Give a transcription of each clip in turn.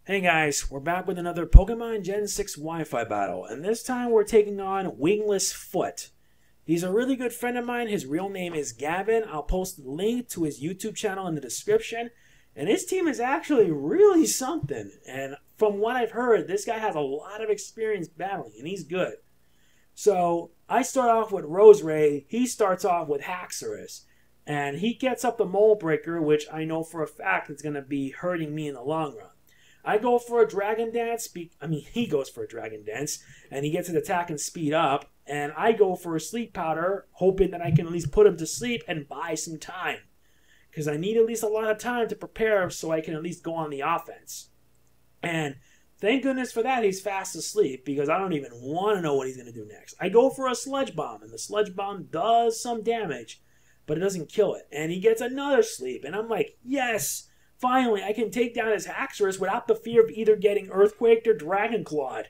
Hey guys, we're back with another Pokemon Gen 6 Wi-Fi battle, and this time we're taking on Wingless Foot. He's a really good friend of mine. His real name is Gavin. I'll post the link to his YouTube channel in the description. And his team is actually really something. And from what I've heard, this guy has a lot of experience battling, and he's good. So I start off with Roserade. He starts off with Haxorus. And he gets up the Mole Breaker, which I know for a fact is going to be hurting me in the long run. I go for a Dragon Dance. He goes for a Dragon Dance, and he gets his attack and speed up. And I go for a Sleep Powder, hoping that I can at least put him to sleep and buy some time. Because I need at least a lot of time to prepare so I can at least go on the offense. And thank goodness for that, he's fast asleep, because I don't even want to know what he's going to do next. I go for a Sludge Bomb, and the Sludge Bomb does some damage, but it doesn't kill it. And he gets another sleep, and I'm like, yes! Finally, I can take down his Haxorus without the fear of either getting Earthquaked or Dragon Clawed.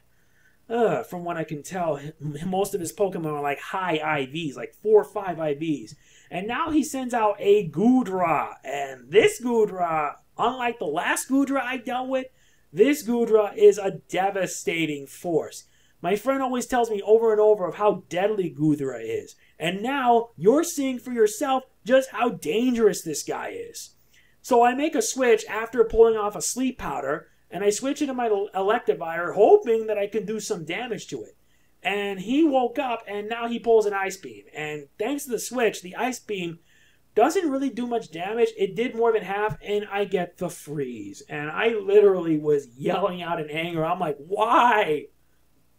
From what I can tell, most of his Pokemon are like high IVs, like 4 or 5 IVs. And now he sends out a Goodra. And this Goodra, unlike the last Goodra I dealt with, this Goodra is a devastating force. My friend always tells me over and over of how deadly Goodra is. And now you're seeing for yourself just how dangerous this guy is. So I make a switch after pulling off a Sleep Powder, and I switch into my Electivire, hoping that I can do some damage to it. And he woke up, and now he pulls an Ice Beam. And thanks to the switch, the Ice Beam doesn't really do much damage. It did more than half, and I get the freeze. And I literally was yelling out in anger. I'm like, why?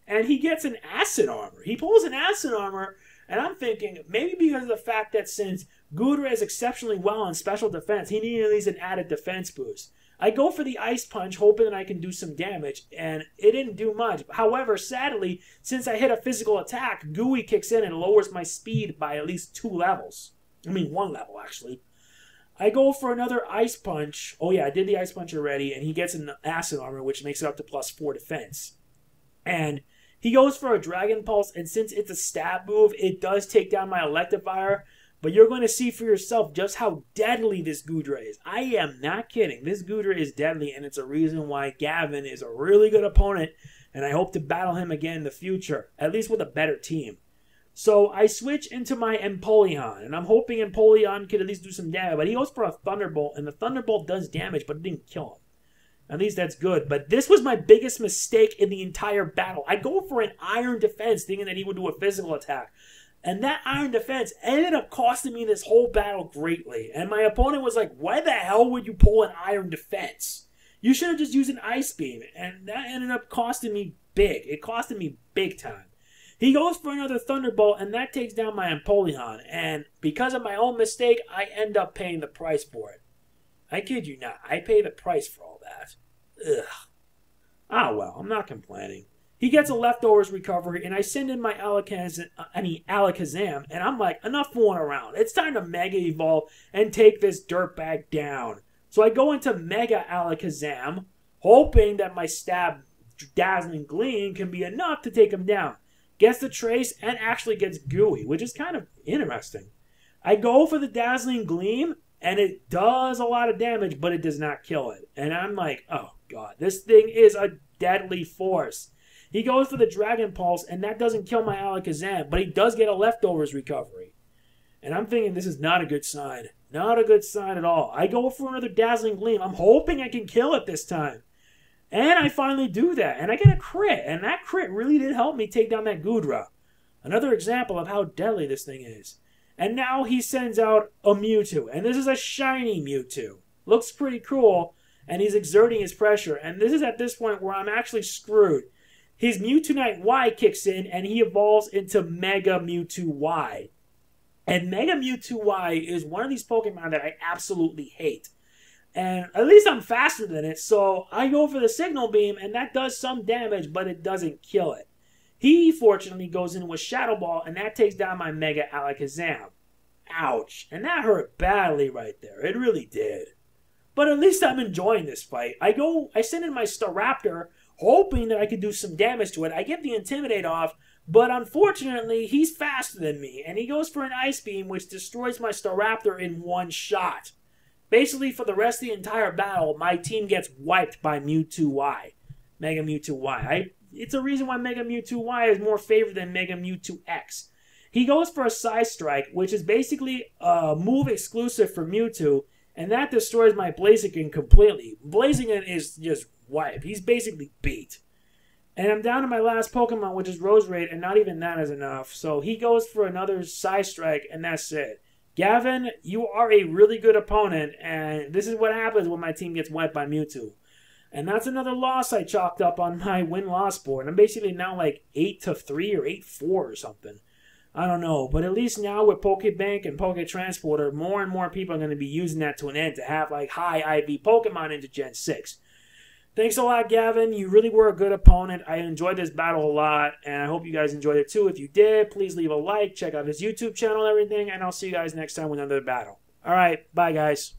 And he gets an Acid Armor. He pulls an Acid Armor, and I'm thinking, maybe because of the fact that since Goodra is exceptionally well on special defense, he needed at least an added defense boost. I go for the Ice Punch, hoping that I can do some damage, and it didn't do much. However, sadly, since I hit a physical attack, Gooey kicks in and lowers my speed by at least 2 levels. 1 level, actually. I go for another Ice Punch. Oh yeah, I did the Ice Punch already, and he gets an Acid Armor, which makes it up to +4 defense. And he goes for a Dragon Pulse, and since it's a stab move, it does take down my Electivire. But you're going to see for yourself just how deadly this Goodra is. I am not kidding. This Goodra is deadly, and it's a reason why Gavin is a really good opponent, and I hope to battle him again in the future, at least with a better team. So I switch into my Empoleon, and I'm hoping Empoleon can at least do some damage, but he goes for a Thunderbolt, and the Thunderbolt does damage, but it didn't kill him. At least that's good, but this was my biggest mistake in the entire battle. I go for an Iron Defense, thinking that he would do a physical attack. And that Iron Defense ended up costing me this whole battle greatly. And my opponent was like, why the hell would you pull an Iron Defense? You should have just used an Ice Beam. And that ended up costing me big. It costed me big time. He goes for another Thunderbolt, and that takes down my Empoleon. And because of my own mistake, I end up paying the price for it. I kid you not. I pay the price for all that. Ugh. Ah well, I'm not complaining. He gets a Leftovers recovery, and I send in my Alakazam, and I'm like, enough fooling around. It's time to Mega Evolve and take this dirtbag down. So I go into Mega Alakazam, hoping that my stab Dazzling Gleam can be enough to take him down. Gets the Trace and actually gets Gooey, which is kind of interesting. I go for the Dazzling Gleam, and it does a lot of damage, but it does not kill it. And I'm like, oh god, this thing is a deadly force. He goes for the Dragon Pulse, and that doesn't kill my Alakazam, but he does get a Leftovers recovery. And I'm thinking this is not a good sign. Not a good sign at all. I go for another Dazzling Gleam. I'm hoping I can kill it this time. And I finally do that, and I get a crit. And that crit really did help me take down that Goodra. Another example of how deadly this thing is. And now he sends out a Mewtwo, and this is a shiny Mewtwo. Looks pretty cool, and he's exerting his pressure. And this is at this point where I'm actually screwed. His Mewtwo Y kicks in, and he evolves into Mega Mewtwo Y. And Mega Mewtwo Y is one of these Pokemon that I absolutely hate. And at least I'm faster than it, so I go for the Signal Beam, and that does some damage, but it doesn't kill it. He, fortunately, goes in with Shadow Ball, and that takes down my Mega Alakazam. Ouch. And that hurt badly right there. It really did. But at least I'm enjoying this fight. I send in my Staraptor, hoping that I could do some damage to it. I get the Intimidate off, but unfortunately, he's faster than me, and he goes for an Ice Beam, which destroys my Staraptor in one shot. Basically, for the rest of the entire battle, my team gets wiped by Mewtwo Y. Mega Mewtwo Y. It's a reason why Mega Mewtwo Y is more favored than Mega Mewtwo X. He goes for a Side Strike, which is basically a move exclusive for Mewtwo, and that destroys my Blaziken completely. Blaziken is just wiped. He's basically beat. And I'm down to my last Pokemon, which is Roserade, and not even that is enough. So he goes for another Side Strike, and that's it. Gavin, you are a really good opponent, and this is what happens when my team gets wiped by Mewtwo. And that's another loss I chalked up on my win-loss board. I'm basically now like 8-3 or 8-4 or something. I don't know, but at least now with Pokebank and Poketransporter, more and more people are going to be using that to an end to have like high IV Pokemon into Gen 6. Thanks a lot, Gavin. You really were a good opponent. I enjoyed this battle a lot, and I hope you guys enjoyed it too. If you did, please leave a like, check out his YouTube channel and everything, and I'll see you guys next time with another battle. All right, bye, guys.